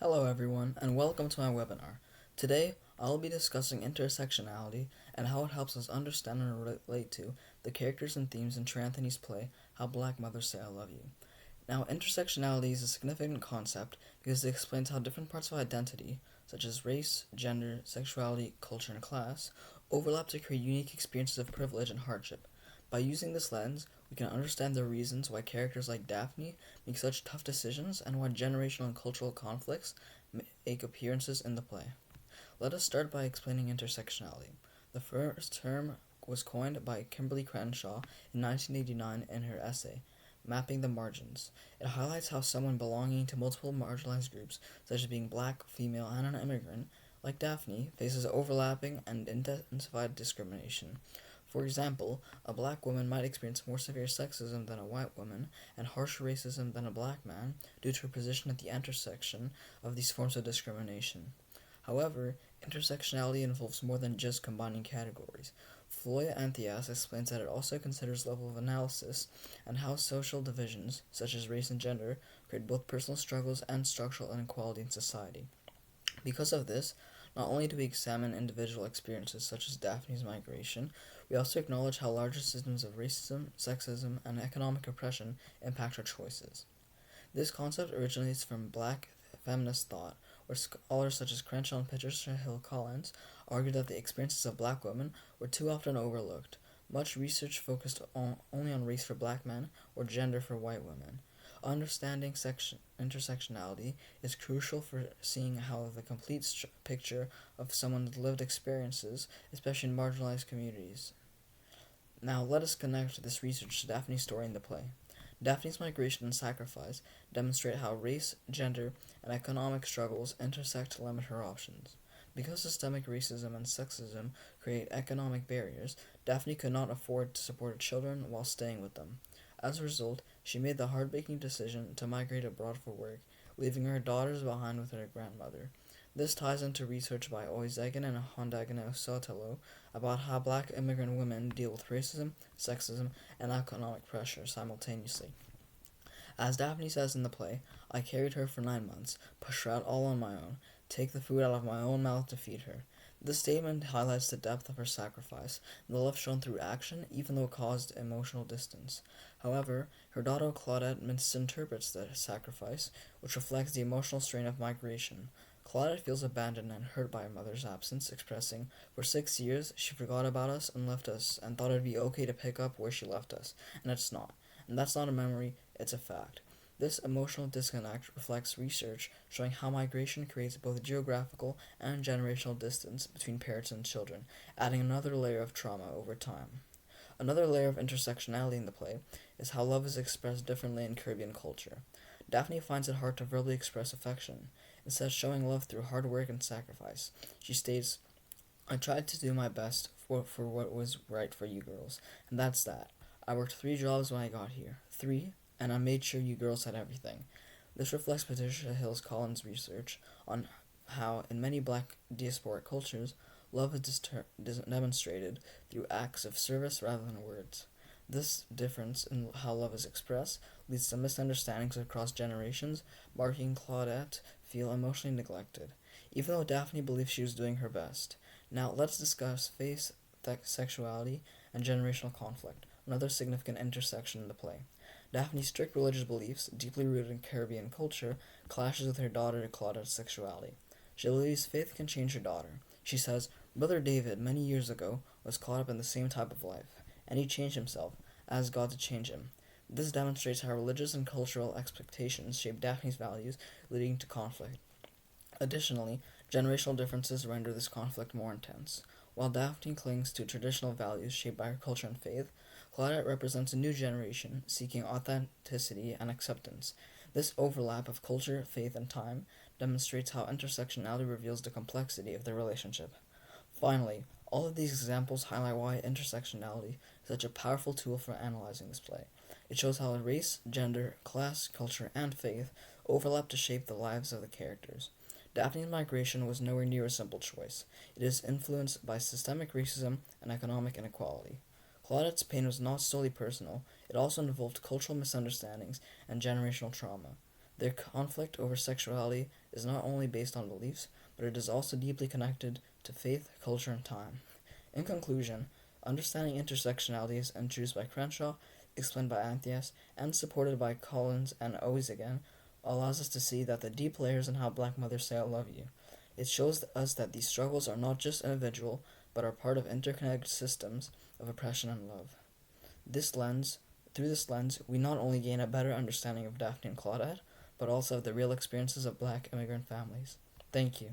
Hello everyone, and welcome to my webinar. Today, I'll be discussing intersectionality and how it helps us understand and relate to the characters and themes in Trey Anthony's play, How Black Mothers Say I Love You. Now, intersectionality is a significant concept because it explains how different parts of identity, such as race, gender, sexuality, culture, and class, overlap to create unique experiences of privilege and hardship. By using this lens, we can understand the reasons why characters like Daphne make such tough decisions and why generational and cultural conflicts make appearances in the play. Let us start by explaining intersectionality. The first term was coined by Kimberly Crenshaw in 1989 in her essay, Mapping the Margins. It highlights how someone belonging to multiple marginalized groups, such as being black, female, and an immigrant, like Daphne, faces overlapping and intensified discrimination. For example, a black woman might experience more severe sexism than a white woman and harsher racism than a black man due to her position at the intersection of these forms of discrimination. However, intersectionality involves more than just combining categories. Floya Anthias explains that it also considers level of analysis and how social divisions, such as race and gender, create both personal struggles and structural inequality in society. Because of this, not only do we examine individual experiences such as Daphne's migration, we also acknowledge how larger systems of racism, sexism, and economic oppression impact our choices. This concept originates from black feminist thought, where scholars such as Crenshaw and Patricia Hill Collins argued that the experiences of black women were too often overlooked. Much research focused only on race for black men or gender for white women. Understanding intersectionality is crucial for seeing how the complete picture of someone's lived experiences, especially in marginalized communities. Now, let us connect this research to Daphne's story in the play. Daphne's migration and sacrifice demonstrate how race, gender, and economic struggles intersect to limit her options. Because systemic racism and sexism create economic barriers, Daphne could not afford to support her children while staying with them. As a result, she made the heartbreaking decision to migrate abroad for work, leaving her daughters behind with her grandmother. This ties into research by Oizegan and Hondagen Sotelo about how black immigrant women deal with racism, sexism, and economic pressure simultaneously. As Daphne says in the play, I carried her for 9 months, pushed her out all on my own, take the food out of my own mouth to feed her. This statement highlights the depth of her sacrifice, and the love shown through action, even though it caused emotional distance. However, her daughter Claudette misinterprets the sacrifice, which reflects the emotional strain of migration. Claudette feels abandoned and hurt by her mother's absence, expressing, For 6 years, she forgot about us and left us, and thought it'd be okay to pick up where she left us, and it's not. And that's not a memory, it's a fact. This emotional disconnect reflects research showing how migration creates both geographical and generational distance between parents and children, adding another layer of trauma over time. Another layer of intersectionality in the play is how love is expressed differently in Caribbean culture. Daphne finds it hard to verbally express affection, instead of showing love through hard work and sacrifice. She states, I tried to do my best for what was right for you girls, and that's that. I worked 3 jobs when I got here. 3, and I made sure you girls had everything. This reflects Patricia Hill Collins' research on how, in many black diasporic cultures, love is demonstrated through acts of service rather than words. This difference in how love is expressed leads to misunderstandings across generations, making Claudette feel emotionally neglected, even though Daphne believes she was doing her best. Now, let's discuss faith, sexuality, and generational conflict, another significant intersection in the play. Daphne's strict religious beliefs, deeply rooted in Caribbean culture, clashes with her daughter Claudette's sexuality. She believes faith can change her daughter. She says, Brother David, many years ago, was caught up in the same type of life, and he changed himself, asked God to change him. This demonstrates how religious and cultural expectations shape Daphne's values, leading to conflict. Additionally, generational differences render this conflict more intense. While Daphne clings to traditional values shaped by her culture and faith, Claudette represents a new generation seeking authenticity and acceptance. This overlap of culture, faith, and time demonstrates how intersectionality reveals the complexity of the relationship. Finally, all of these examples highlight why intersectionality is such a powerful tool for analyzing this play. It shows how race, gender, class, culture, and faith overlap to shape the lives of the characters. Daphne's migration was nowhere near a simple choice. It is influenced by systemic racism and economic inequality. Claudette's pain was not solely personal, it also involved cultural misunderstandings and generational trauma. Their conflict over sexuality is not only based on beliefs, but it is also deeply connected to faith, culture, and time. In conclusion, understanding intersectionality is introduced by Crenshaw, explained by Anthias, and supported by Collins and Always Again, allows us to see that the deep layers in how Black mothers say I love you. It shows us that these struggles are not just individual, but are part of interconnected systems of oppression and love. Through this lens, we not only gain a better understanding of Daphne and Claudette, but also of the real experiences of Black immigrant families. Thank you.